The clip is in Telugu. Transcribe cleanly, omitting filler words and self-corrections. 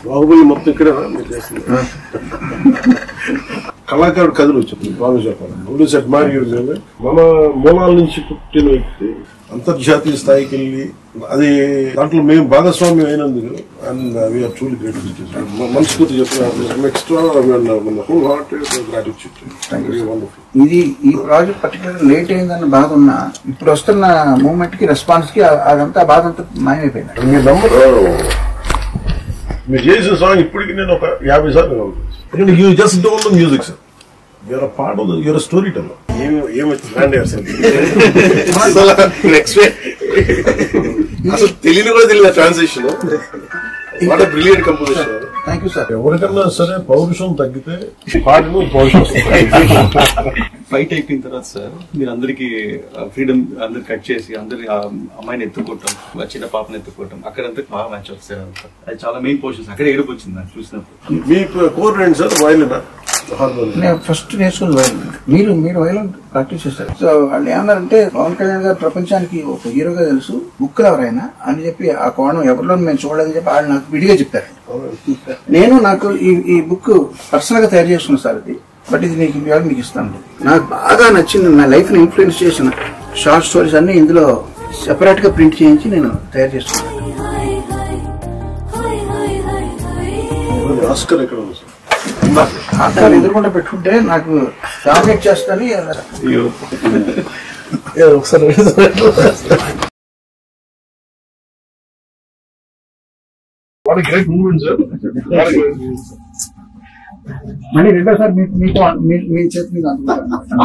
బాహుబలి మొత్తం ఇక్కడే మీరు చేస్తుంది. కళాకారుడు కథలు వచ్చింది బాగా చెప్పాలి. మన మూలాల నుంచి పుట్టిన వ్యక్తి అంతర్జాతీయ స్థాయికి వెళ్ళి అది దాంట్లో మేము భాగస్వామ్యం అయినందుకు అండ్ వీఆర్ ట్రూలీ గ్రేట్ఫుల్. మనస్ఫూర్తి చెప్తున్నాను. Extra whole heart gratitude. ఇది ఈ ప్రాజెక్ట్ పర్టికులర్ లేట్ అయిందన్న బాధ ఉన్నా ఇప్పుడు వస్తున్న మూమెంట్ కి రెస్పాన్స్ కి అదంతా బాధ అంతా మాయమైపోయింది. మీ నంబర్ మీరు చేసిన సాంగ్ ఇప్పటికి నేను ఒక 50 సార్లు ఎందుకంటే you just don't know music sir. You're a part of your story teller. అసలు తెలియని కూడా తెలియదు transaction. Brilliant composition. Thank you sir. ఎవరికన్నా సరే పౌరుషం తగ్గితే పాటలు పౌరుషం ఫైట్ అయిపోయిన తర్వాత సార్ మీరు అందరికి ఫ్రీడమ్ అందరు కట్ చేసి అందరి అమ్మాయిని ఎత్తుకోవటం, చిన్న పాపని ఎత్తుకోవటం, అక్కడంతా బాగా మ్యాచ్ వస్తాయి. అది చాలా మెయిన్ పోర్షన్స్. అక్కడ ఏడుపు వచ్చింది నాకు చూసినప్పుడు. మీ కోర్ ఏంటి సార్? వైలినా? నేను ఫస్ట్ నేర్చుకుని వైలిన్. మీరు వైలిన్ ప్రాక్టీస్ చేస్తారు. సో వాళ్ళు ఏమన్నారంటే పవన్ కళ్యాణ్ గారు ప్రపంచానికి ఒక హీరోగా తెలుసు, బుక్ ఎవరైనా అని చెప్పి ఆ కోణం ఎవరిలో మేము చూడలేదని చెప్పి వాళ్ళు నాకు విడిగా చెప్పారు. నేను నాకు ఈ బుక్ పర్సనల్ గా తయారు చేసుకున్నాను సార్. ఇది బట్ ఇది మీకు ఇస్తాను. నాకు బాగా నచ్చింది, నా లైఫ్ ని ఇన్ఫ్లుయెన్స్ చేసిన షార్ట్ స్టోరీస్ అన్ని ఇందులో సెపరేట్ గా ప్రింట్ చేయించి నేను తయారు చేసుకున్నాను. ఆస్కర్ ఎక్కడ ఉంది సార్? ఆస్కార్ ఎదురుకుండా పెట్టుకుంటే నాకు డామినేట్ చేస్తాను. ఒకసారి What a great movement, sir. మళ్ళీ రెండోసారి మీ చేతి మీద అందుకుంటాను.